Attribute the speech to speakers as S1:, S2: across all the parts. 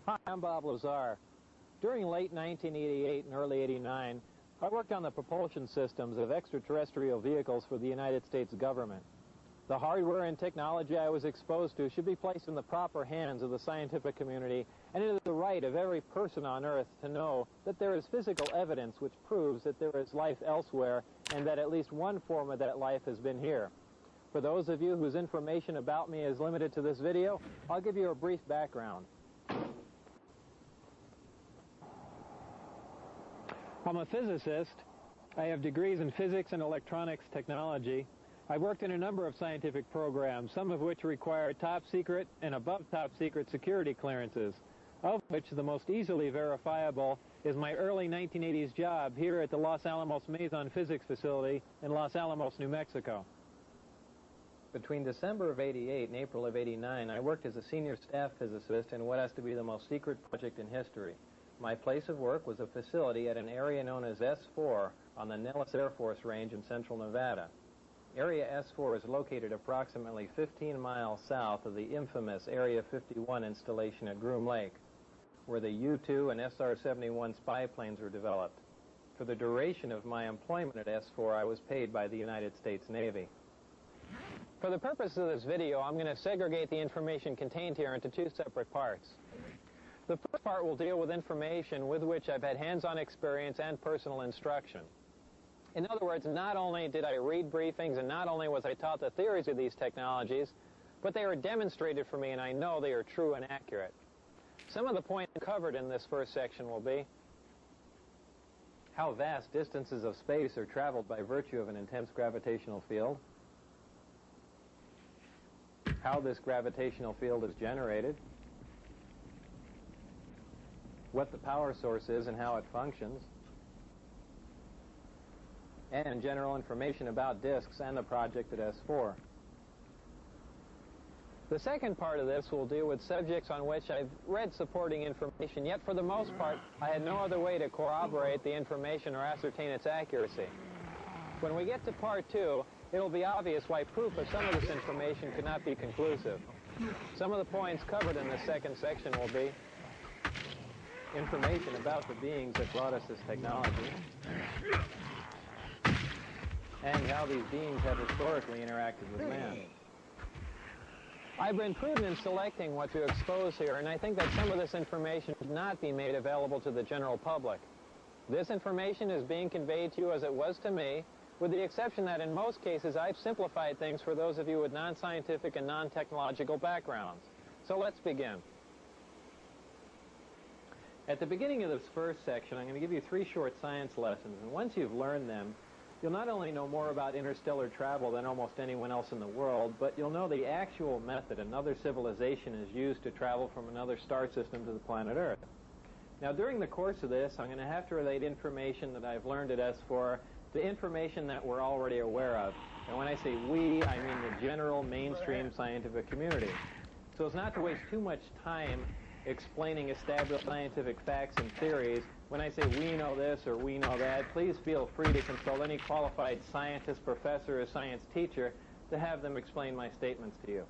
S1: Hi, I'm Bob Lazar. During late 1988 and early 89, I worked on the propulsion systems of extraterrestrial vehicles for the United States government. The hardware and technology I was exposed to should be placed in the proper hands of the scientific community, and it is the right of every person on Earth to know that there is physical evidence which proves that there is life elsewhere and that at least one form of that life has been here. For those of you whose information about me is limited to this video, I'll give you a brief background. I'm a physicist. I have degrees in physics and electronics technology. I've worked in a number of scientific programs, some of which require top secret and above top secret security clearances, of which the most easily verifiable is my early 1980s job here at the Los Alamos Mason Physics Facility in Los Alamos, New Mexico. Between December of '88 and April of '89, I worked as a senior staff physicist in what has to be the most secret project in history. My place of work was a facility at an area known as S4 on the Nellis Air Force Range in central Nevada. Area S4 is located approximately 15 miles south of the infamous Area 51 installation at Groom Lake, where the U-2 and SR-71 spy planes were developed. For the duration of my employment at S4, I was paid by the United States Navy. For the purpose of this video, I'm going to segregate the information contained here into two separate parts. The first part will deal with information with which I've had hands-on experience and personal instruction. In other words, not only did I read briefings and not only was I taught the theories of these technologies, but they were demonstrated for me and I know they are true and accurate. Some of the points covered in this first section will be how vast distances of space are traveled by virtue of an intense gravitational field, how this gravitational field is generated, what the power source is and how it functions, and general information about disks and the project at S4. The second part of this will deal with subjects on which I've read supporting information, yet for the most part I had no other way to corroborate the information or ascertain its accuracy. When we get to part two, it'll be obvious why proof of some of this information could not be conclusive. Some of the points covered in this second section will be information about the beings that brought us this technology, and how these beings have historically interacted with man. I've been prudent in selecting what to expose here, and I think that some of this information should not be made available to the general public. This information is being conveyed to you as it was to me, with the exception that in most cases I've simplified things for those of you with non-scientific and non-technological backgrounds. So let's begin. At the beginning of this first section, I'm going to give you 3 short science lessons, and once you've learned them, you'll not only know more about interstellar travel than almost anyone else in the world, but you'll know the actual method another civilization is used to travel from another star system to the planet Earth. Now, during the course of this, I'm going to have to relate information that I've learned at S4 to information that we're already aware of. And when I say we, I mean the general mainstream scientific community. So as not to waste too much time explaining established scientific facts and theories, when I say we know this or we know that, please feel free to consult any qualified scientist, professor, or science teacher to have them explain my statements to you.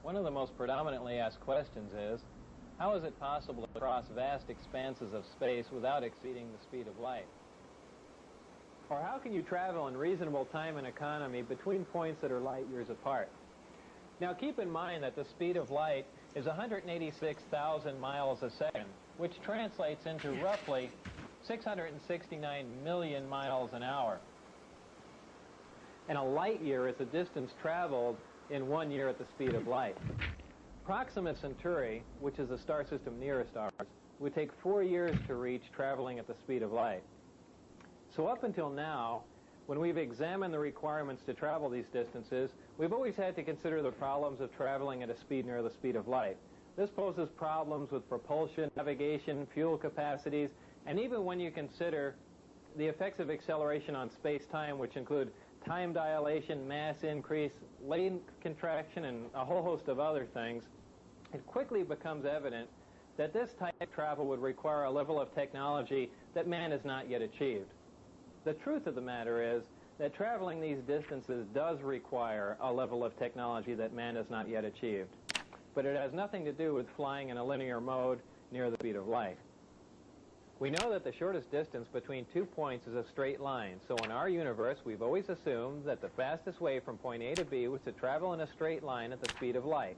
S1: One of the most predominantly asked questions is, how is it possible to cross vast expanses of space without exceeding the speed of light? Or how can you travel in reasonable time and economy between points that are light years apart? Now keep in mind that the speed of light is 186,000 miles a second, which translates into roughly 669 million miles an hour. And a light year is the distance traveled in 1 year at the speed of light. Proxima Centauri, which is the star system nearest ours, would take 4 years to reach traveling at the speed of light. So up until now, when we've examined the requirements to travel these distances, we've always had to consider the problems of traveling at a speed near the speed of light. This poses problems with propulsion, navigation, fuel capacities, and even when you consider the effects of acceleration on space-time, which include time dilation, mass increase, length contraction, and a whole host of other things, it quickly becomes evident that this type of travel would require a level of technology that man has not yet achieved. The truth of the matter is that traveling these distances does require a level of technology that man has not yet achieved. but it has nothing to do with flying in a linear mode near the speed of light. We know that the shortest distance between 2 points is a straight line, so in our universe we've always assumed that the fastest way from point A to B was to travel in a straight line at the speed of light.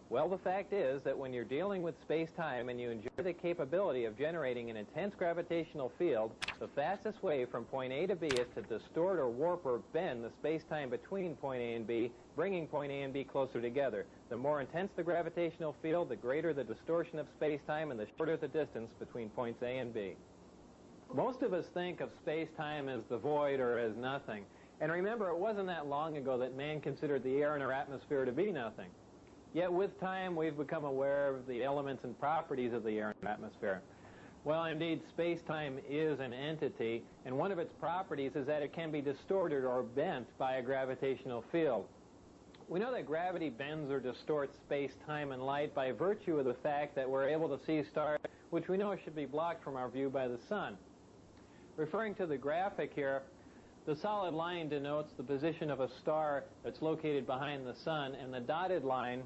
S1: Well, the fact is that when you're dealing with space-time and you enjoy the capability of generating an intense gravitational field, the fastest way from point A to B is to distort or warp or bend the space-time between point A and B, bringing point A and B closer together. The more intense the gravitational field, the greater the distortion of space-time and the shorter the distance between points A and B. Most of us think of space-time as the void or as nothing. And remember, it wasn't that long ago that man considered the air in our atmosphere to be nothing. Yet with time, we've become aware of the elements and properties of the air and atmosphere. Well, indeed, space-time is an entity, and one of its properties is that it can be distorted or bent by a gravitational field. We know that gravity bends or distorts space-time and light by virtue of the fact that we're able to see stars, which we know should be blocked from our view by the sun. Referring to the graphic here, the solid line denotes the position of a star that's located behind the sun, and the dotted line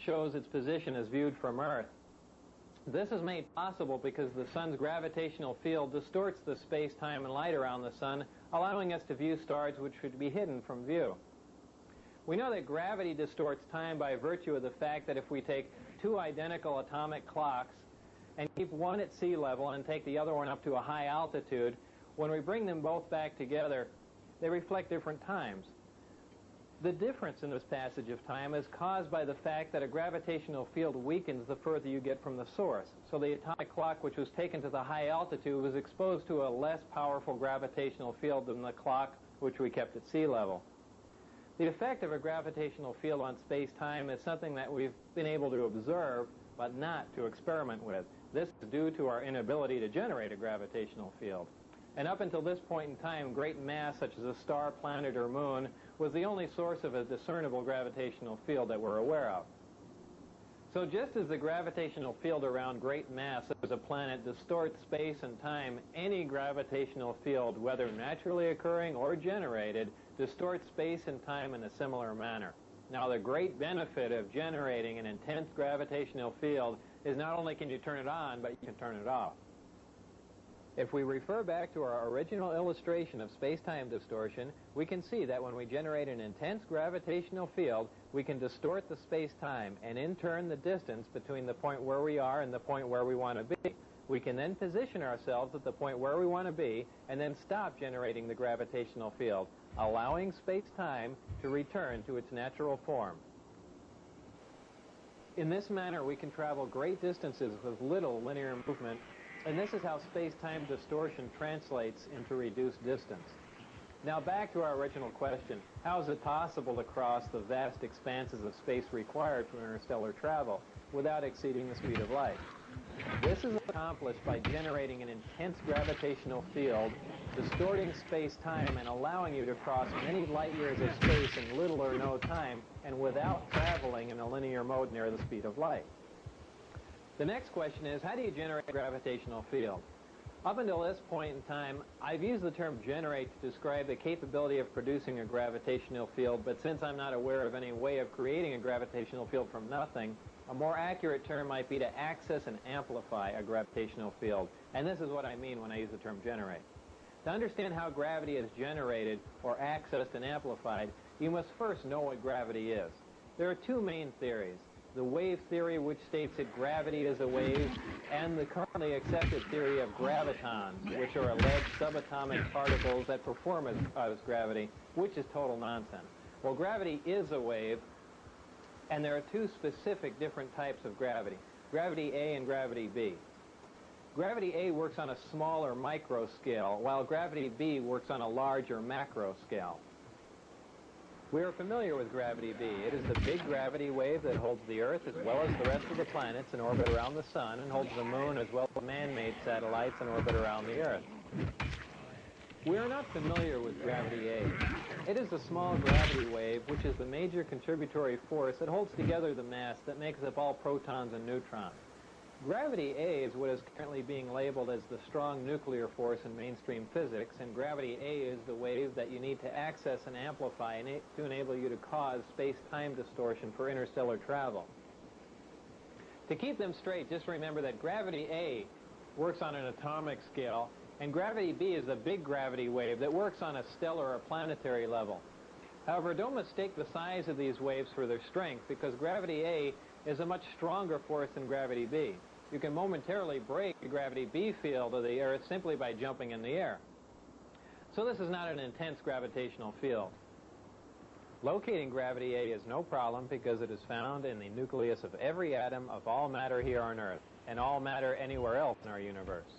S1: shows its position as viewed from Earth. This is made possible because the sun's gravitational field distorts the space-time and light around the sun, allowing us to view stars which should be hidden from view. We know that gravity distorts time by virtue of the fact that if we take two identical atomic clocks and keep one at sea level and take the other one up to a high altitude, when we bring them both back together, they reflect different times. The difference in this passage of time is caused by the fact that a gravitational field weakens the further you get from the source. So the atomic clock which was taken to the high altitude was exposed to a less powerful gravitational field than the clock which we kept at sea level. The effect of a gravitational field on space-time is something that we've been able to observe, but not to experiment with. This is due to our inability to generate a gravitational field. And up until this point in time, great mass such as a star, planet, or moon was the only source of a discernible gravitational field that we're aware of. So just as the gravitational field around great mass such as a planet distorts space and time, any gravitational field, whether naturally occurring or generated, distorts space and time in a similar manner. Now, the great benefit of generating an intense gravitational field is not only can you turn it on, but you can turn it off. If we refer back to our original illustration of space-time distortion, we can see that when we generate an intense gravitational field, we can distort the space-time and in turn the distance between the point where we are and the point where we want to be. We can then position ourselves at the point where we want to be and then stop generating the gravitational field, allowing space-time to return to its natural form. In this manner, we can travel great distances with little linear movement, and this is how space-time distortion translates into reduced distance. Now back to our original question, how is it possible to cross the vast expanses of space required for interstellar travel without exceeding the speed of light? This is accomplished by generating an intense gravitational field, distorting space-time and allowing you to cross many light years of space in little or no time and without traveling in a linear mode near the speed of light. The next question is, how do you generate a gravitational field? Up until this point in time, I've used the term generate to describe the capability of producing a gravitational field, but since I'm not aware of any way of creating a gravitational field from nothing, a more accurate term might be to access and amplify a gravitational field. And this is what I mean when I use the term generate. To understand how gravity is generated or accessed and amplified, you must first know what gravity is. There are two main theories. The wave theory, which states that gravity is a wave, and the currently accepted theory of gravitons, which are alleged subatomic particles that perform as gravity, which is total nonsense. Well, gravity is a wave, and there are two specific different types of gravity, gravity A and gravity B. Gravity A works on a smaller micro scale, while gravity B works on a larger macro scale. We are familiar with gravity B. It is the big gravity wave that holds the Earth as well as the rest of the planets in orbit around the Sun and holds the Moon as well as man-made satellites in orbit around the Earth. We are not familiar with gravity A. It is the small gravity wave which is the major contributory force that holds together the mass that makes up all protons and neutrons. Gravity A is what is currently being labeled as the strong nuclear force in mainstream physics, and gravity A is the wave that you need to access and amplify to enable you to cause space-time distortion for interstellar travel. To keep them straight, just remember that gravity A works on an atomic scale, and gravity B is the big gravity wave that works on a stellar or planetary level. However, don't mistake the size of these waves for their strength, because gravity A is a much stronger force than gravity B. You can momentarily break the gravity B field of the Earth simply by jumping in the air. So this is not an intense gravitational field. Locating gravity A is no problem because it is found in the nucleus of every atom of all matter here on Earth, and all matter anywhere else in our universe.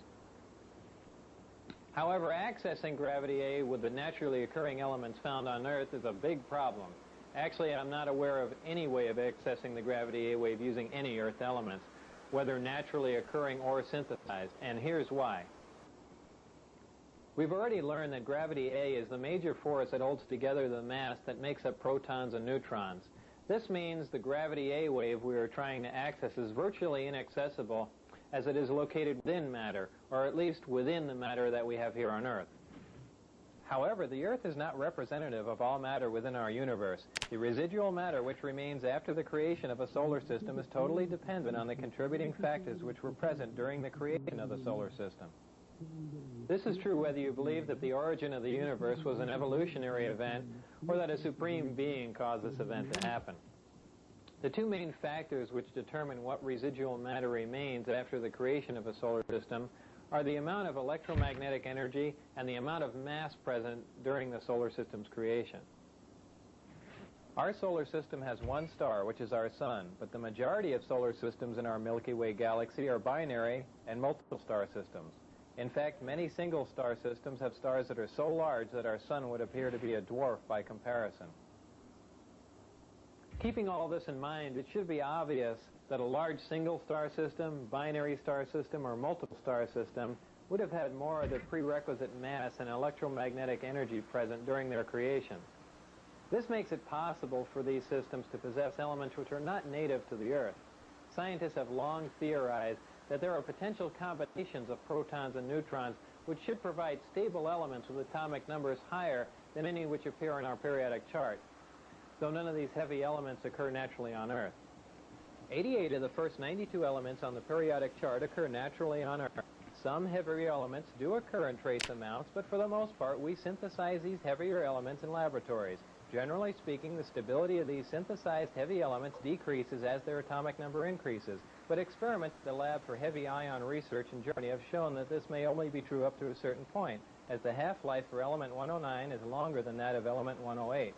S1: However, accessing gravity A with the naturally occurring elements found on Earth is a big problem. Actually, I'm not aware of any way of accessing the gravity A wave using any Earth elements, whether naturally occurring or synthesized, and here's why. We've already learned that gravity A is the major force that holds together the mass that makes up protons and neutrons. This means the gravity A wave we are trying to access is virtually inaccessible, as it is located within matter, or at least within the matter that we have here on Earth. However, the Earth is not representative of all matter within our universe. The residual matter which remains after the creation of a solar system is totally dependent on the contributing factors which were present during the creation of the solar system. This is true whether you believe that the origin of the universe was an evolutionary event or that a supreme being caused this event to happen. The two main factors which determine what residual matter remains after the creation of a solar system are the amount of electromagnetic energy and the amount of mass present during the solar system's creation. Our solar system has one star, which is our sun, but the majority of solar systems in our Milky Way galaxy are binary and multiple star systems. In fact, many single-star systems have stars that are so large that our sun would appear to be a dwarf by comparison. Keeping all this in mind, it should be obvious that a large single-star system, binary star system, or multiple star system would have had more of the prerequisite mass and electromagnetic energy present during their creation. This makes it possible for these systems to possess elements which are not native to the Earth. Scientists have long theorized that there are potential combinations of protons and neutrons which should provide stable elements with atomic numbers higher than any which appear in our periodic chart, though none of these heavy elements occur naturally on Earth. 88 of the first 92 elements on the periodic chart occur naturally on Earth. Some heavier elements do occur in trace amounts, but for the most part we synthesize these heavier elements in laboratories. Generally speaking, the stability of these synthesized heavy elements decreases as their atomic number increases, but experiments at the lab for heavy ion research in Germany have shown that this may only be true up to a certain point, as the half-life for element 109 is longer than that of element 108.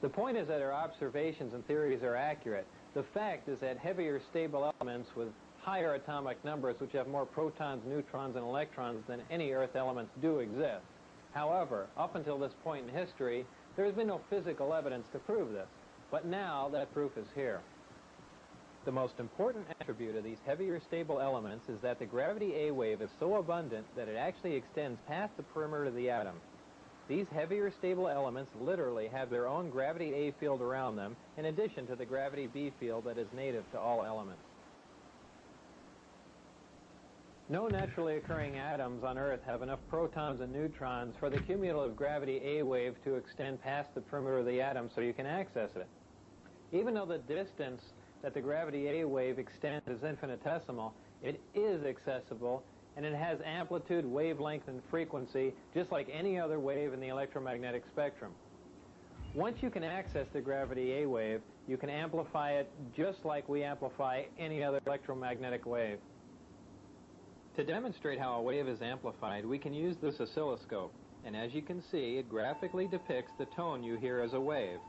S1: The point is that our observations and theories are accurate. The fact is that heavier stable elements with higher atomic numbers, which have more protons, neutrons, and electrons than any Earth elements, do exist. However, up until this point in history, there has been no physical evidence to prove this. But now that proof is here. The most important attribute of these heavier stable elements is that the gravity A wave is so abundant that it actually extends past the perimeter of the atom. These heavier stable elements literally have their own gravity A field around them, in addition to the gravity B field that is native to all elements. No naturally occurring atoms on Earth have enough protons and neutrons for the cumulative gravity A wave to extend past the perimeter of the atom so you can access it. Even though the distance that the gravity A wave extends is infinitesimal, it is accessible, and it has amplitude, wavelength, and frequency just like any other wave in the electromagnetic spectrum. Once you can access the gravity A wave, you can amplify it just like we amplify any other electromagnetic wave. To demonstrate how a wave is amplified, we can use this oscilloscope, and as you can see, it graphically depicts the tone you hear as a wave.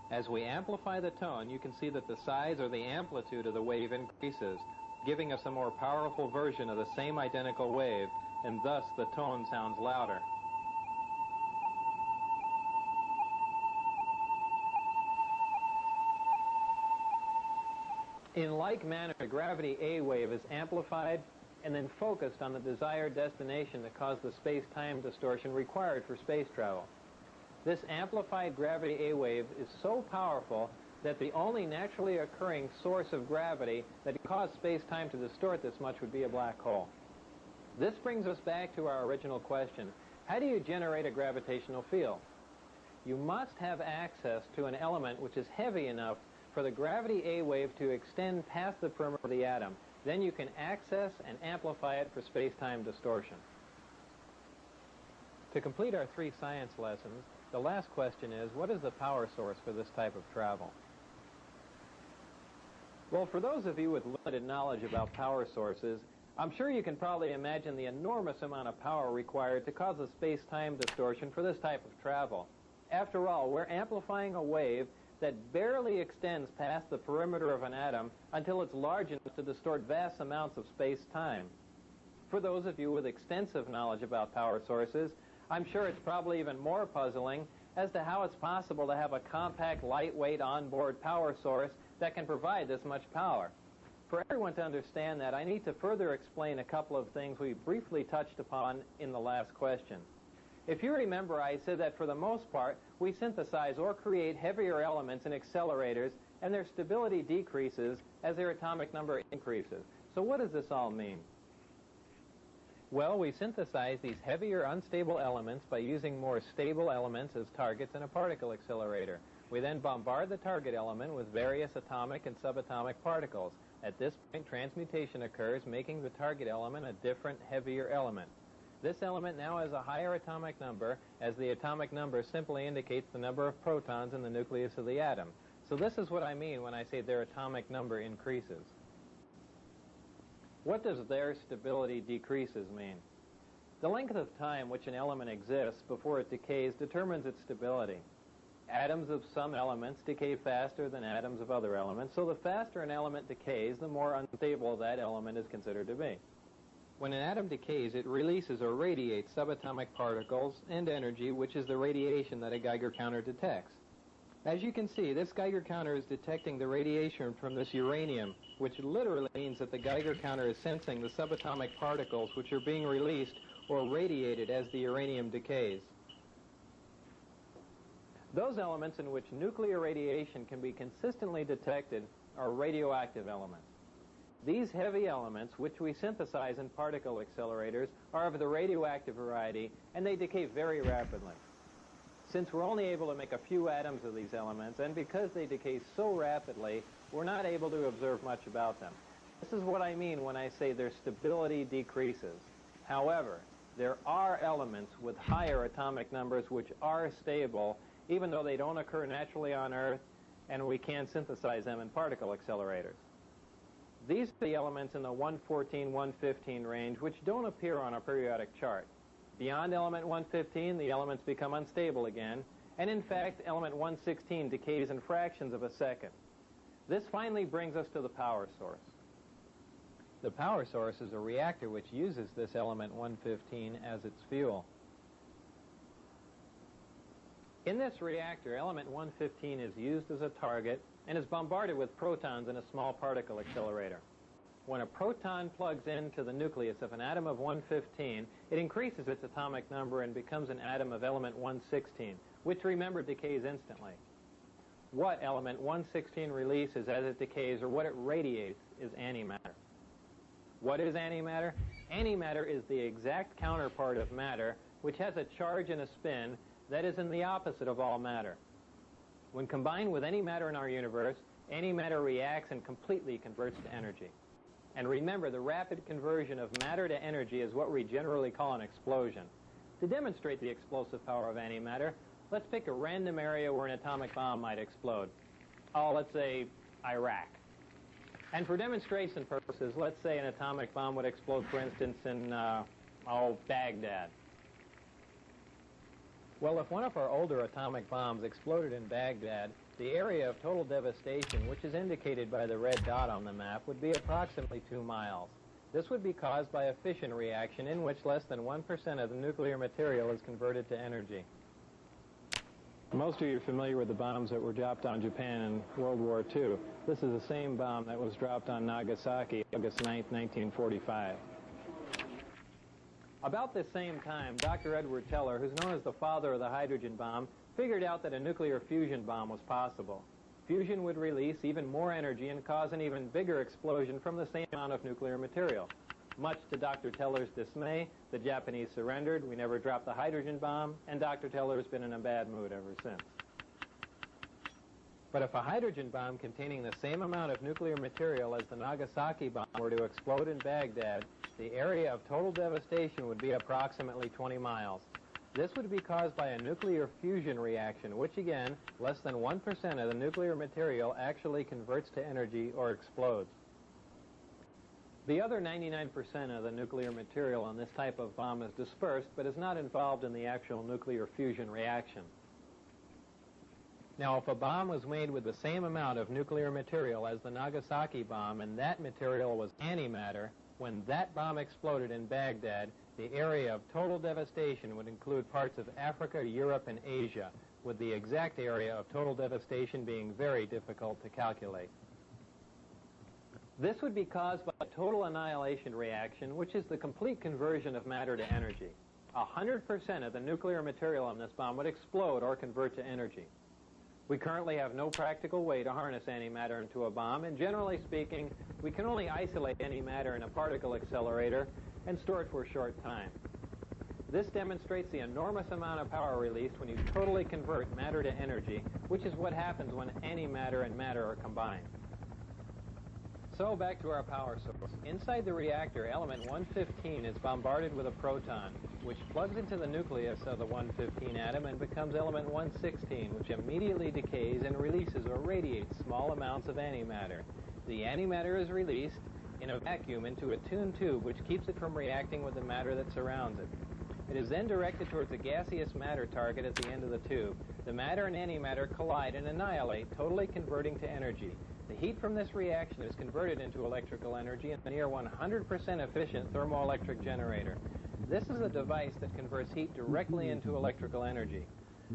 S1: As we amplify the tone, you can see that the size or the amplitude of the wave increases, giving us a more powerful version of the same identical wave, and thus the tone sounds louder. In like manner, the gravity A wave is amplified and then focused on the desired destination to cause the space-time distortion required for space travel. This amplified gravity A wave is so powerful that the only naturally occurring source of gravity that could cause space-time to distort this much would be a black hole. This brings us back to our original question. How do you generate a gravitational field? you must have access to an element which is heavy enough for the gravity A wave to extend past the perimeter of the atom. Then you can access and amplify it for space-time distortion. To complete our 3 science lessons, the last question is, what is the power source for this type of travel? Well, for those of you with limited knowledge about power sources, I'm sure you can probably imagine the enormous amount of power required to cause a space-time distortion for this type of travel. After all, we're amplifying a wave that barely extends past the perimeter of an atom until it's large enough to distort vast amounts of space-time. For those of you with extensive knowledge about power sources, I'm sure it's probably even more puzzling as to how it's possible to have a compact, lightweight, onboard power source that can provide this much power. For everyone to understand that, I need to further explain a couple of things we briefly touched upon in the last question. If you remember, I said that for the most part, we synthesize or create heavier elements in accelerators, and their stability decreases as their atomic number increases. So what does this all mean? Well, we synthesize these heavier, unstable elements by using more stable elements as targets in a particle accelerator. We then bombard the target element with various atomic and subatomic particles. At this point, transmutation occurs, making the target element a different, heavier element. This element now has a higher atomic number, as the atomic number simply indicates the number of protons in the nucleus of the atom. So this is what I mean when I say their atomic number increases. What does their stability decreases mean? The length of time which an element exists before it decays determines its stability. Atoms of some elements decay faster than atoms of other elements, so the faster an element decays, the more unstable that element is considered to be. When an atom decays, it releases or radiates subatomic particles and energy, which is the radiation that a Geiger counter detects. As you can see, this Geiger counter is detecting the radiation from this uranium, which literally means that the Geiger counter is sensing the subatomic particles which are being released or radiated as the uranium decays. Those elements in which nuclear radiation can be consistently detected are radioactive elements. These heavy elements, which we synthesize in particle accelerators, are of the radioactive variety, and they decay very rapidly. Since we're only able to make a few atoms of these elements, and because they decay so rapidly, we're not able to observe much about them. This is what I mean when I say their stability decreases. However, there are elements with higher atomic numbers which are stable, even though they don't occur naturally on Earth, and we can synthesize them in particle accelerators. These are the elements in the 114, 115 range which don't appear on a periodic chart. Beyond element 115, the elements become unstable again, and in fact, element 116 decays in fractions of a second. This finally brings us to the power source. The power source is a reactor which uses this element 115 as its fuel. In this reactor, element 115 is used as a target and is bombarded with protons in a small particle accelerator. When a proton plugs into the nucleus of an atom of 115, it increases its atomic number and becomes an atom of element 116, which, remember, decays instantly. What element 116 releases as it decays, or what it radiates, is antimatter. What is antimatter? Antimatter is the exact counterpart of matter, which has a charge and a spin that is in the opposite of all matter. When combined with any matter in our universe, antimatter reacts and completely converts to energy. And remember, the rapid conversion of matter to energy is what we generally call an explosion. To demonstrate the explosive power of antimatter, let's pick a random area where an atomic bomb might explode. Oh, let's say Iraq. And for demonstration purposes, let's say an atomic bomb would explode, for instance, in, Baghdad. Well, if one of our older atomic bombs exploded in Baghdad, the area of total devastation, which is indicated by the red dot on the map, would be approximately 2 miles. This would be caused by a fission reaction in which less than 1% of the nuclear material is converted to energy. Most of you are familiar with the bombs that were dropped on Japan in World War II. This is the same bomb that was dropped on Nagasaki August 9, 1945. About this same time, Dr. Edward Teller, who's known as the father of the hydrogen bomb, figured out that a nuclear fusion bomb was possible. Fusion would release even more energy and cause an even bigger explosion from the same amount of nuclear material. Much to Dr. Teller's dismay, the Japanese surrendered, we never dropped the hydrogen bomb, and Dr. Teller's been in a bad mood ever since. But if a hydrogen bomb containing the same amount of nuclear material as the Nagasaki bomb were to explode in Baghdad, the area of total devastation would be approximately 20 miles. This would be caused by a nuclear fusion reaction, which again, less than 1% of the nuclear material actually converts to energy or explodes. The other 99% of the nuclear material on this type of bomb is dispersed, but is not involved in the actual nuclear fusion reaction. Now, if a bomb was made with the same amount of nuclear material as the Nagasaki bomb, and that material was antimatter, when that bomb exploded in Baghdad, the area of total devastation would include parts of Africa, Europe, and Asia, with the exact area of total devastation being very difficult to calculate. This would be caused by a total annihilation reaction, which is the complete conversion of matter to energy. 100% of the nuclear material on this bomb would explode or convert to energy. We currently have no practical way to harness antimatter into a bomb, and generally speaking, we can only isolate antimatter in a particle accelerator and store it for a short time. This demonstrates the enormous amount of power released when you totally convert matter to energy, which is what happens when antimatter and matter are combined. So back to our power source. Inside the reactor, element 115 is bombarded with a proton, which plugs into the nucleus of the 115 atom and becomes element 116, which immediately decays and releases or radiates small amounts of antimatter. The antimatter is released in a vacuum into a tuned tube, which keeps it from reacting with the matter that surrounds it. It is then directed towards a gaseous matter target at the end of the tube. The matter and antimatter collide and annihilate, totally converting to energy. The heat from this reaction is converted into electrical energy in a near 100% efficient thermoelectric generator. This is a device that converts heat directly into electrical energy.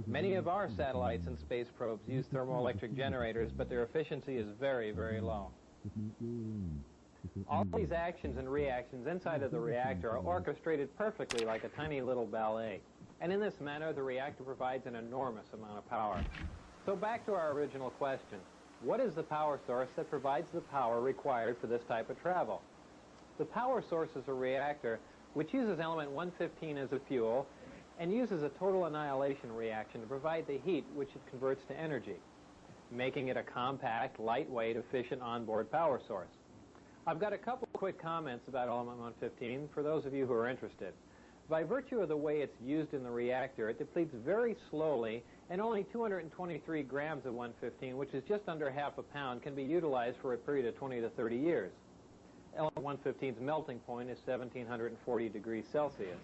S1: Many of our satellites and space probes use thermoelectric generators, but their efficiency is very, very low. All these actions and reactions inside of the reactor are orchestrated perfectly like a tiny little ballet. And in this manner, the reactor provides an enormous amount of power. So back to our original question. What is the power source that provides the power required for this type of travel? The power source is a reactor which uses element 115 as a fuel and uses a total annihilation reaction to provide the heat which it converts to energy, making it a compact, lightweight, efficient onboard power source. I've got a couple quick comments about element 115 for those of you who are interested. By virtue of the way it's used in the reactor, it depletes very slowly, and only 223 grams of 115, which is just under half a pound, can be utilized for a period of 20 to 30 years. Element 115's melting point is 1740 degrees Celsius.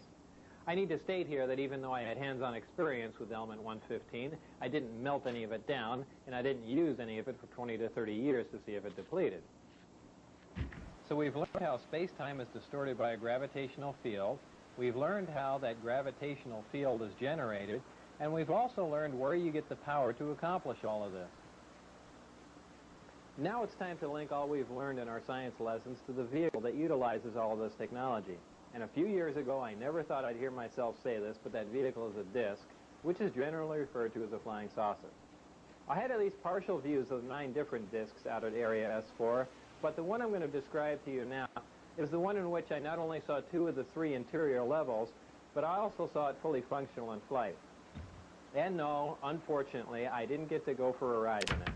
S1: I need to state here that even though I had hands-on experience with element 115, I didn't melt any of it down, and I didn't use any of it for 20 to 30 years to see if it depleted. So we've learned how space-time is distorted by a gravitational field. We've learned how that gravitational field is generated, and we've also learned where you get the power to accomplish all of this. Now it's time to link all we've learned in our science lessons to the vehicle that utilizes all of this technology. And a few years ago, I never thought I'd hear myself say this, but that vehicle is a disk, which is generally referred to as a flying saucer. I had at least partial views of 9 different disks out at Area S4, but the one I'm going to describe to you now is the one in which I not only saw 2 of the 3 interior levels, but I also saw it fully functional in flight. And no, unfortunately, I didn't get to go for a ride in it.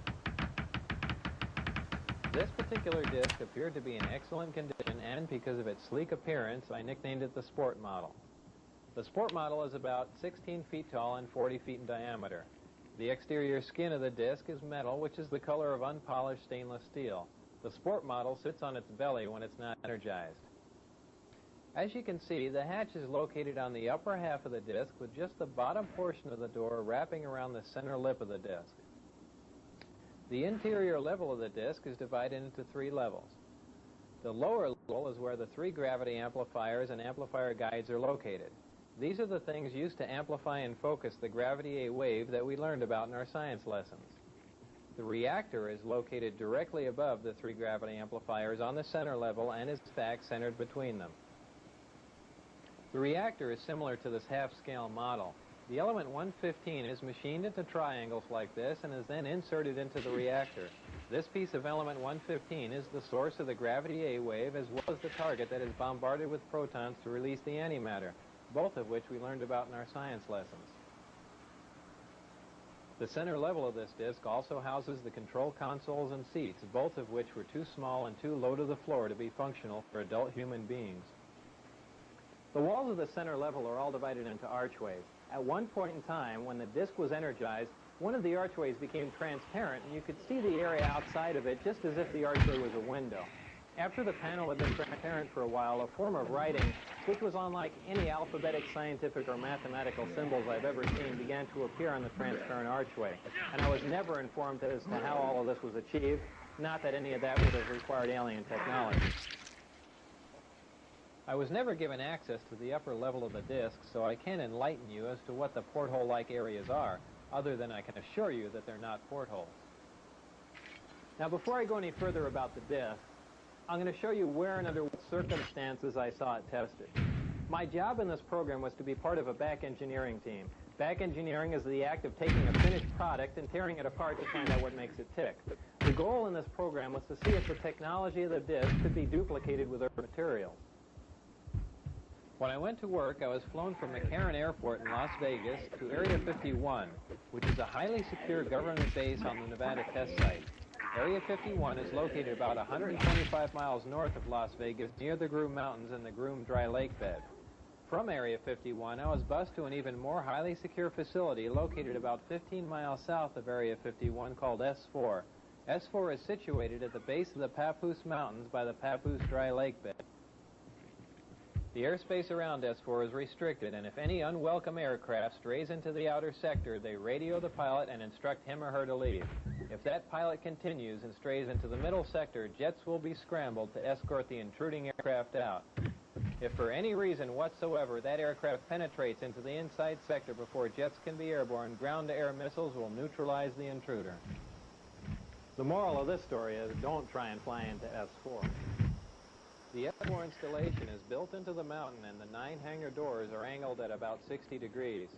S1: This particular disc appeared to be in excellent condition, and because of its sleek appearance, I nicknamed it the Sport Model. The Sport Model is about 16 feet tall and 40 feet in diameter. The exterior skin of the disc is metal, which is the color of unpolished stainless steel. The Sport Model sits on its belly when it's not energized. As you can see, the hatch is located on the upper half of the disc with just the bottom portion of the door wrapping around the center lip of the disc. The interior level of the disc is divided into 3 levels. The lower level is where the 3 gravity amplifiers and amplifier guides are located. These are the things used to amplify and focus the gravity A wave that we learned about in our science lessons. The reactor is located directly above the 3 gravity amplifiers on the center level and is in fact centered between them. The reactor is similar to this half-scale model. The element 115 is machined into triangles like this and is then inserted into the reactor. This piece of element 115 is the source of the gravity A wave as well as the target that is bombarded with protons to release the antimatter, both of which we learned about in our science lessons. The center level of this disk also houses the control consoles and seats, both of which were too small and too low to the floor to be functional for adult human beings. The walls of the center level are all divided into archways. At one point in time, when the disk was energized, one of the archways became transparent, and you could see the area outside of it just as if the archway was a window. After the panel had been transparent for a while, a form of writing, which was unlike any alphabetic, scientific, or mathematical symbols I've ever seen, began to appear on the transparent archway. And I was never informed as to how all of this was achieved, not that any of that would have required alien technology. I was never given access to the upper level of the disk, so I can't enlighten you as to what the porthole-like areas are, other than I can assure you that they're not portholes. Now, before I go any further about the disk, I'm going to show you where and under what circumstances I saw it tested. My job in this program was to be part of a back engineering team. Back engineering is the act of taking a finished product and tearing it apart to find out what makes it tick. The goal in this program was to see if the technology of the disk could be duplicated with other materials. When I went to work, I was flown from McCarran Airport in Las Vegas to Area 51, which is a highly secure government base on the Nevada test site. Area 51 is located about 125 miles north of Las Vegas, near the Groom Mountains and the Groom Dry Lake bed. From Area 51, I was bused to an even more highly secure facility located about 15 miles south of Area 51 called S4. S4 is situated at the base of the Papoose Mountains by the Papoose Dry Lake bed. The airspace around S4 is restricted, and if any unwelcome aircraft strays into the outer sector, they radio the pilot and instruct him or her to leave. If that pilot continues and strays into the middle sector, jets will be scrambled to escort the intruding aircraft out. If for any reason whatsoever that aircraft penetrates into the inside sector before jets can be airborne, ground-to-air missiles will neutralize the intruder. The moral of this story is don't try and fly into S4. The S4 installation is built into the mountain, and the 9 hangar doors are angled at about 60 degrees.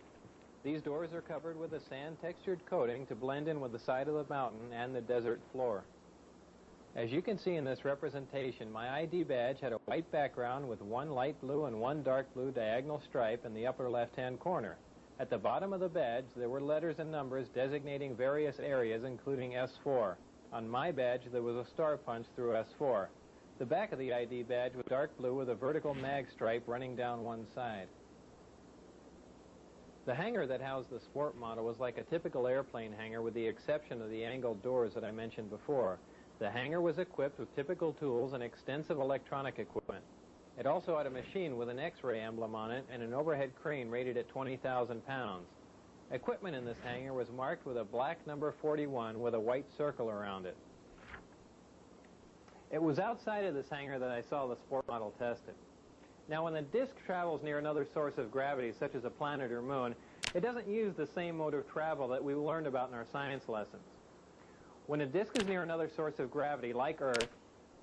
S1: These doors are covered with a sand-textured coating to blend in with the side of the mountain and the desert floor. As you can see in this representation, my ID badge had a white background with one light blue and one dark blue diagonal stripe in the upper left-hand corner. At the bottom of the badge, there were letters and numbers designating various areas, including S4. On my badge, there was a star punch through S4. The back of the ID badge was dark blue with a vertical mag stripe running down one side. The hangar that housed the sport model was like a typical airplane hangar with the exception of the angled doors that I mentioned before. The hangar was equipped with typical tools and extensive electronic equipment. It also had a machine with an X-ray emblem on it and an overhead crane rated at 20,000 pounds. Equipment in this hangar was marked with a black number 41 with a white circle around it. It was outside of this hangar that I saw the sport model tested. Now, when the disk travels near another source of gravity, such as a planet or moon, it doesn't use the same mode of travel that we learned about in our science lessons. When a disk is near another source of gravity, like Earth,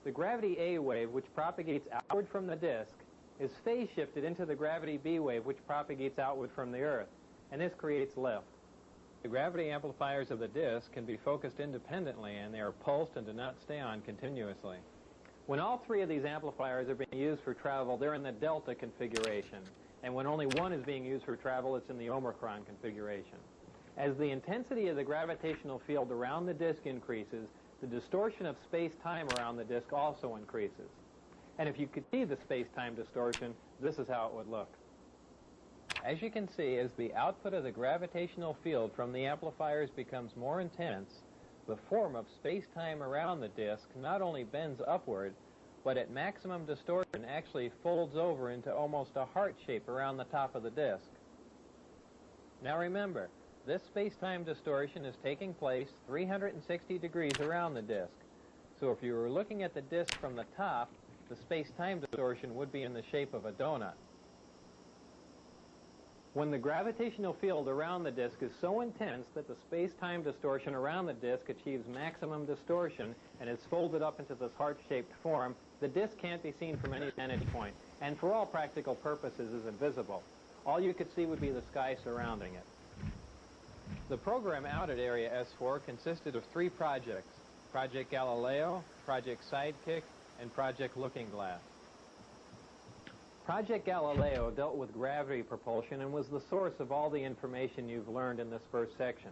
S1: the gravity A wave, which propagates outward from the disk, is phase shifted into the gravity B wave, which propagates outward from the Earth, and this creates lift. The gravity amplifiers of the disk can be focused independently, and they are pulsed and do not stay on continuously. When all 3 of these amplifiers are being used for travel, they're in the delta configuration, and when only one is being used for travel, it's in the omicron configuration. As the intensity of the gravitational field around the disk increases, the distortion of space-time around the disk also increases. And if you could see the space-time distortion, this is how it would look. As you can see, as the output of the gravitational field from the amplifiers becomes more intense, the form of space-time around the disk not only bends upward, but at maximum distortion actually folds over into almost a heart shape around the top of the disk. Now remember, this space-time distortion is taking place 360 degrees around the disk. So if you were looking at the disk from the top, the space-time distortion would be in the shape of a donut. When the gravitational field around the disk is so intense that the space-time distortion around the disk achieves maximum distortion and is folded up into this heart-shaped form, the disk can't be seen from any vantage point, and for all practical purposes is invisible. All you could see would be the sky surrounding it. The program out at Area S4 consisted of 3 projects. Project Galileo, Project Sidekick, and Project Looking Glass. Project Galileo dealt with gravity propulsion and was the source of all the information you've learned in this first section.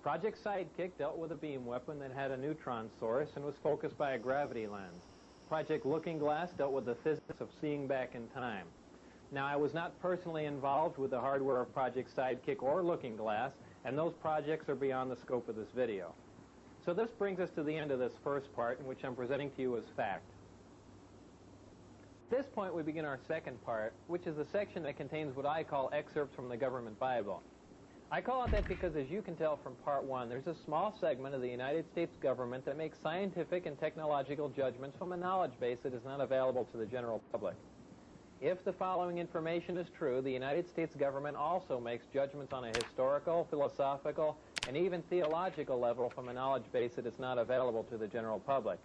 S1: Project Sidekick dealt with a beam weapon that had a neutron source and was focused by a gravity lens. Project Looking Glass dealt with the physics of seeing back in time. Now, I was not personally involved with the hardware of Project Sidekick or Looking Glass, and those projects are beyond the scope of this video. So this brings us to the end of this first part, in which I'm presenting to you as fact. At this point, we begin our second part, which is the section that contains what I call excerpts from the government Bible. I call it that because, as you can tell from part one, there's a small segment of the United States government that makes scientific and technological judgments from a knowledge base that is not available to the general public. If the following information is true, the United States government also makes judgments on a historical, philosophical, and even theological level from a knowledge base that is not available to the general public.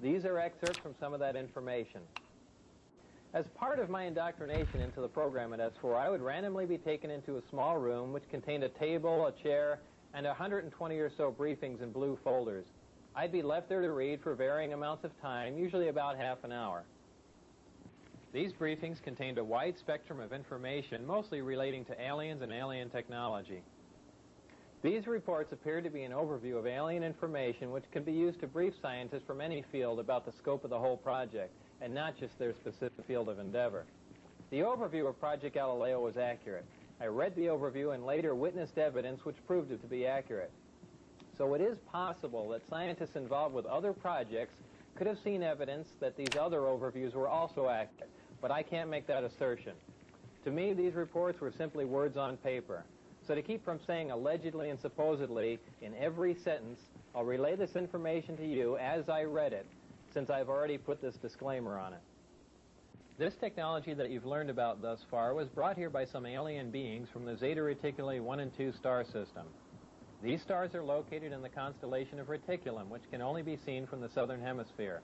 S1: These are excerpts from some of that information. As part of my indoctrination into the program at S4, I would randomly be taken into a small room which contained a table, a chair, and 120 or so briefings in blue folders. I'd be left there to read for varying amounts of time, usually about half an hour. These briefings contained a wide spectrum of information, mostly relating to aliens and alien technology. These reports appeared to be an overview of alien information which could be used to brief scientists from any field about the scope of the whole project, and not just their specific field of endeavor. The overview of Project Galileo was accurate. I read the overview and later witnessed evidence which proved it to be accurate. So it is possible that scientists involved with other projects could have seen evidence that these other overviews were also accurate, but I can't make that assertion. To me, these reports were simply words on paper. So to keep from saying allegedly and supposedly in every sentence, I'll relay this information to you as I read it, since I've already put this disclaimer on it. This technology that you've learned about thus far was brought here by some alien beings from the Zeta Reticuli 1 and 2 star system. These stars are located in the constellation of Reticulum, which can only be seen from the southern hemisphere.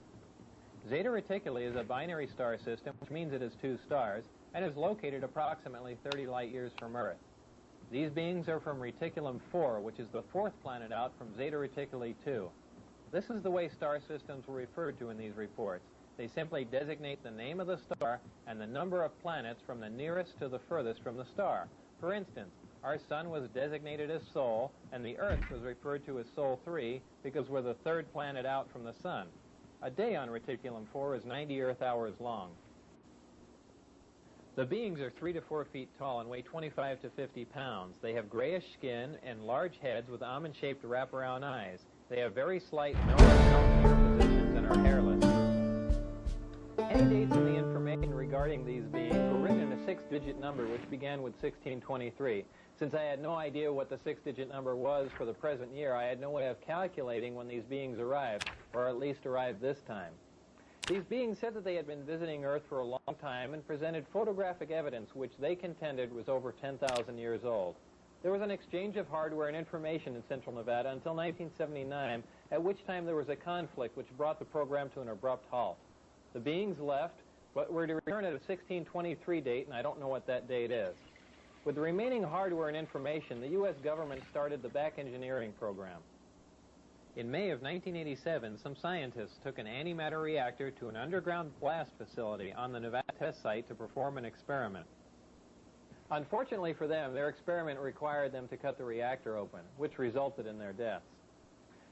S1: Zeta Reticuli is a binary star system, which means it has two stars, and is located approximately 30 light years from Earth. These beings are from Reticulum 4, which is the fourth planet out from Zeta Reticuli 2. This is the way star systems were referred to in these reports. They simply designate the name of the star and the number of planets from the nearest to the furthest from the star. For instance, our Sun was designated as Sol, and the Earth was referred to as Sol 3 because we're the third planet out from the Sun. A day on Reticulum 4 is 90 Earth hours long. The beings are 3 to 4 feet tall and weigh 25 to 50 pounds. They have grayish skin and large heads with almond-shaped wraparound eyes. They have very slight nose and ear positions and are hairless. Any dates in the information regarding these beings were written in a 6-digit number which began with 1623. Since I had no idea what the 6-digit number was for the present year, I had no way of calculating when these beings arrived, or at least arrived this time. These beings said that they had been visiting Earth for a long time and presented photographic evidence which they contended was over 10,000 years old. There was an exchange of hardware and information in central Nevada until 1979, at which time there was a conflict which brought the program to an abrupt halt. The beings left, but were to return at a 1623 date, and I don't know what that date is. With the remaining hardware and information, the U.S. government started the back engineering program. In May of 1987, some scientists took an antimatter reactor to an underground blast facility on the Nevada test site to perform an experiment. Unfortunately for them, their experiment required them to cut the reactor open, which resulted in their deaths.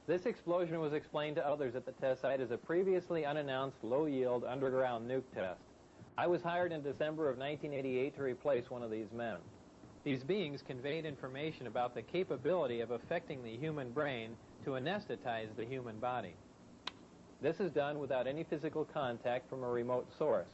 S1: This explosion was explained to others at the test site as a previously unannounced low-yield underground nuke test. I was hired in December of 1988 to replace one of these men. These beings conveyed information about the capability of affecting the human brain to anesthetize the human body. This is done without any physical contact from a remote source.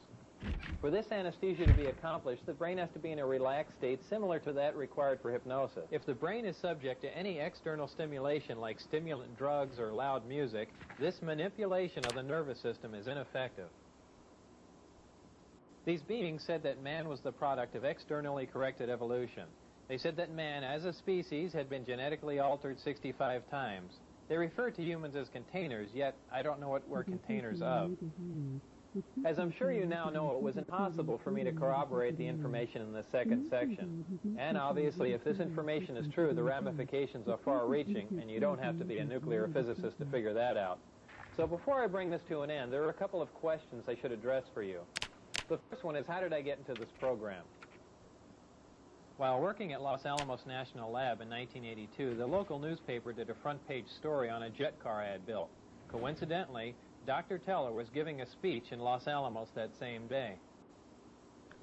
S1: For this anesthesia to be accomplished, the brain has to be in a relaxed state similar to that required for hypnosis. If the brain is subject to any external stimulation like stimulant drugs or loud music, this manipulation of the nervous system is ineffective. These beings said that man was the product of externally corrected evolution. They said that man, as a species, had been genetically altered 65 times. They refer to humans as containers, yet I don't know what we're containers of. As I'm sure you now know, it was impossible for me to corroborate the information in the second section. And obviously, if this information is true, the ramifications are far-reaching, and you don't have to be a nuclear physicist to figure that out. So before I bring this to an end, there are a couple of questions I should address for you. The first one is, how did I get into this program? While working at Los Alamos National Lab in 1982, the local newspaper did a front-page story on a jet car I had built. Coincidentally, Dr. Teller was giving a speech in Los Alamos that same day.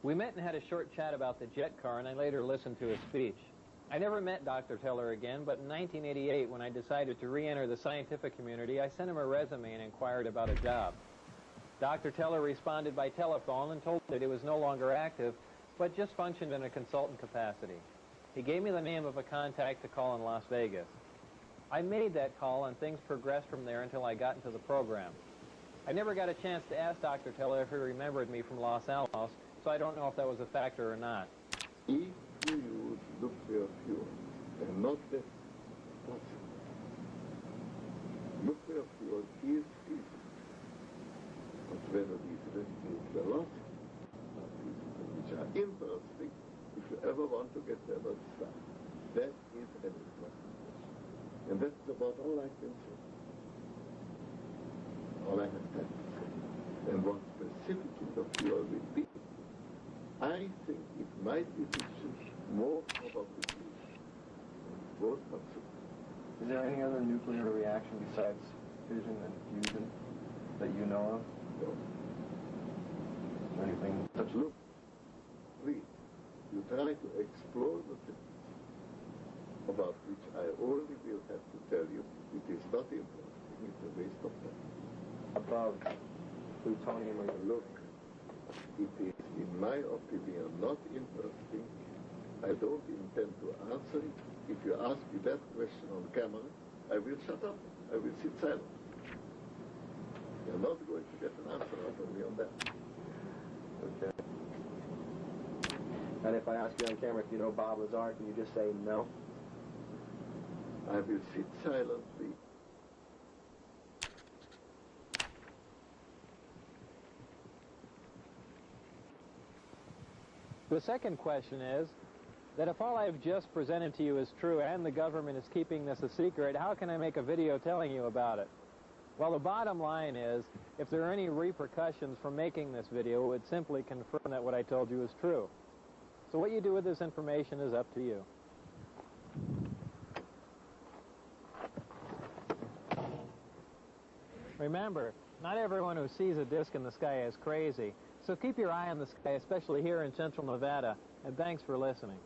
S1: We met and had a short chat about the jet car, and I later listened to his speech. I never met Dr. Teller again, but in 1988, when I decided to re-enter the scientific community, I sent him a resume and inquired about a job. Dr. Teller responded by telephone and told me that he was no longer active, but just functioned in a consultant capacity. He gave me the name of a contact to call in Las Vegas. I made that call, and things progressed from there until I got into the program. I never got a chance to ask Dr. Teller if he remembered me from Los Alamos, so I don't know if that was a factor or not.
S2: If you use nuclear fuel and not that possible, nuclear fuel is feasible. But whether these residues are not feasible, which are interesting, if you ever want to get them on start, that is an important question. And that's about all I can say. All I have time to say. And what specifically the fuel will be, I think it might be fission, more probably fusion. Both possible.
S3: Is there any other nuclear reaction besides fission and fusion that you know of?
S2: No.
S3: Is there anything?
S2: But look, please, you try to explore the things about which I only will have to tell you it is not interesting, it's a waste of time.
S3: Above plutonium or
S2: Look, it is, in my opinion, not interesting. I don't intend to answer it. If you ask me that question on camera, I will shut up. I will sit silent. You're not going to get an answer out of me on that.
S3: Okay. And if I ask you on camera if you know Bob Lazar, can you just say no?
S2: I will sit silently.
S1: The second question is that if all I've just presented to you is true and the government is keeping this a secret, how can I make a video telling you about it? Well, the bottom line is, if there are any repercussions from making this video, it would simply confirm that what I told you is true. So what you do with this information is up to you. Remember, not everyone who sees a disk in the sky is crazy. So keep your eye on the sky, especially here in central Nevada, and thanks for listening.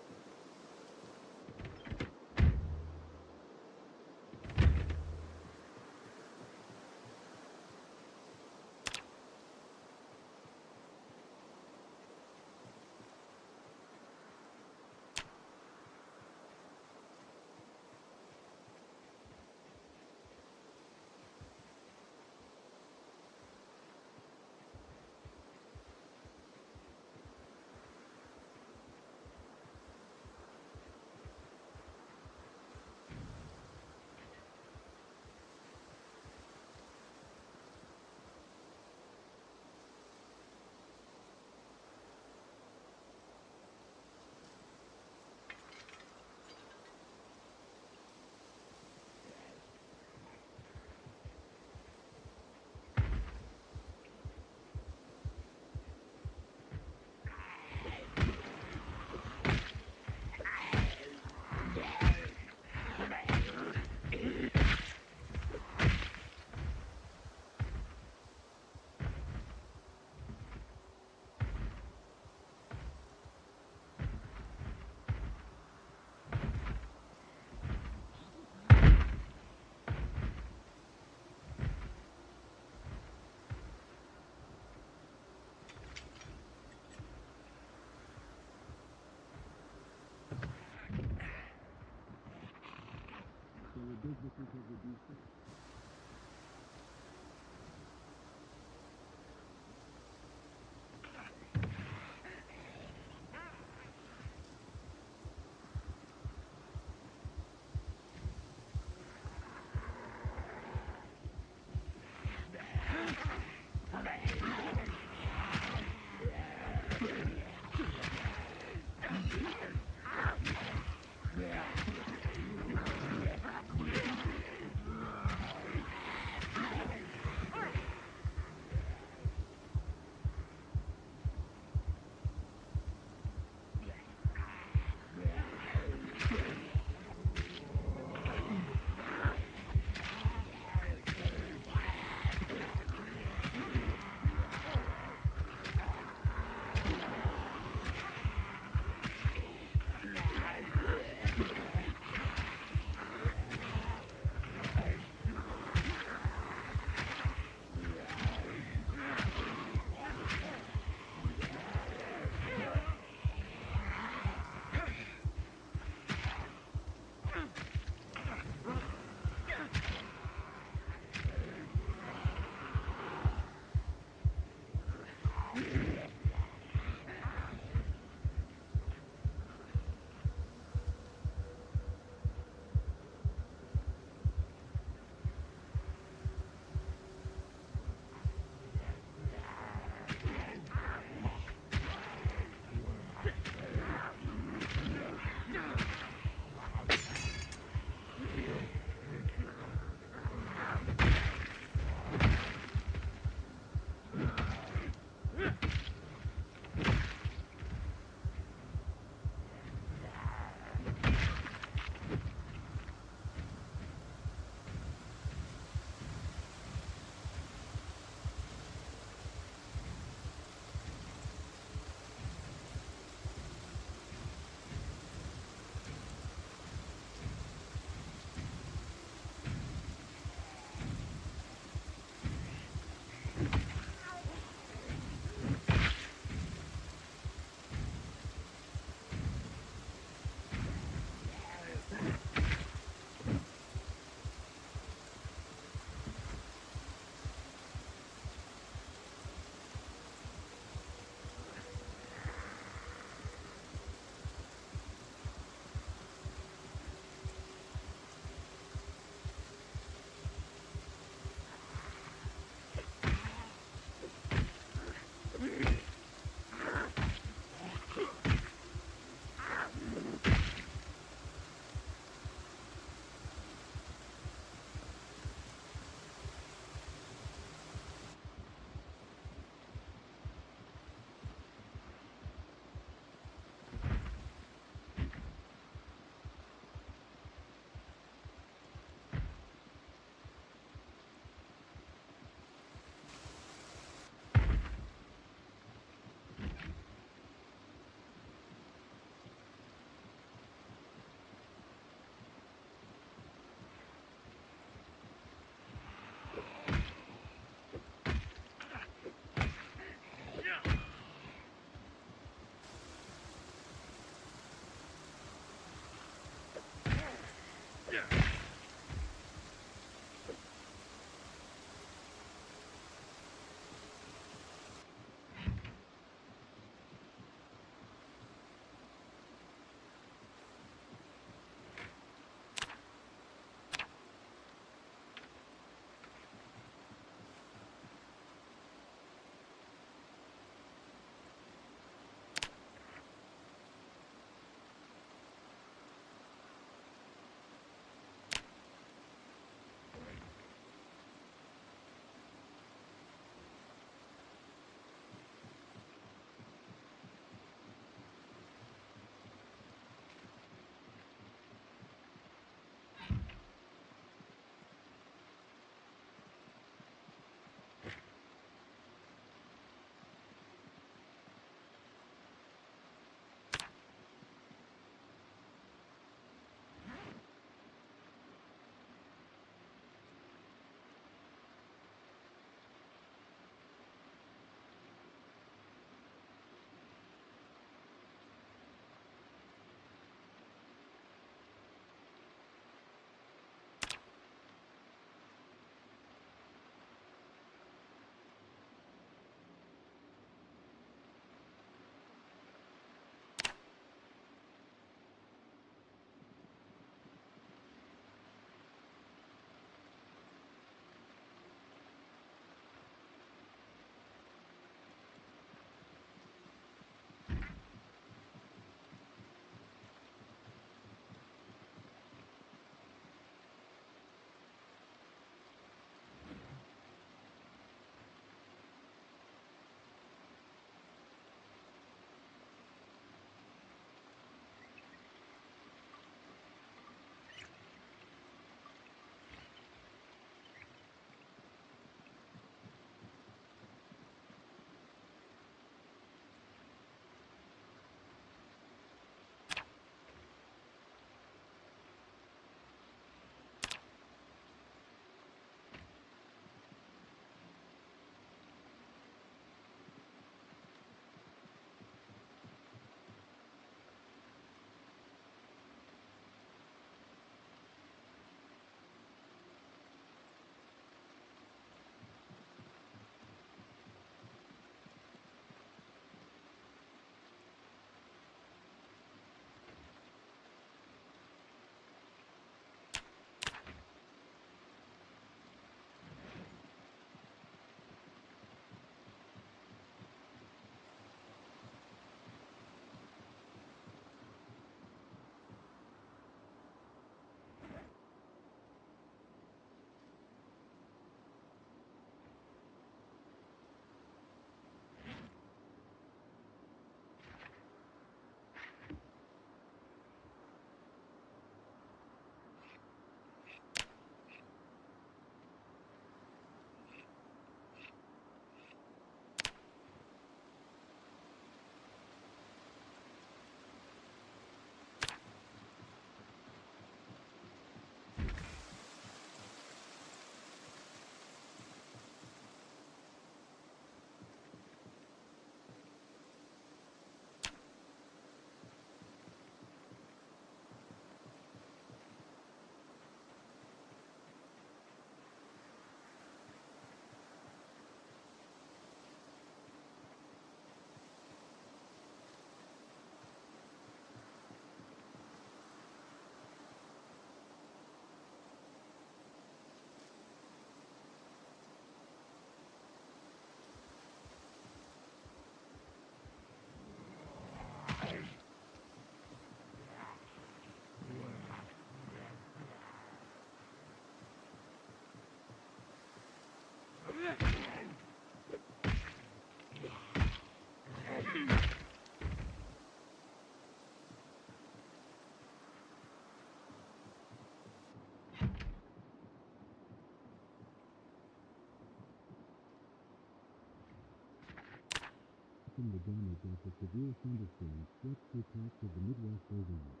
S4: lessen the damage after severe thunderstorms swept through parts of the Midwest overnight.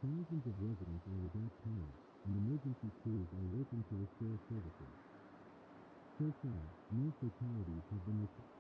S4: Thousands of residents are without power, and emergency crews are working to restore services. So far, no fatalities have been reported.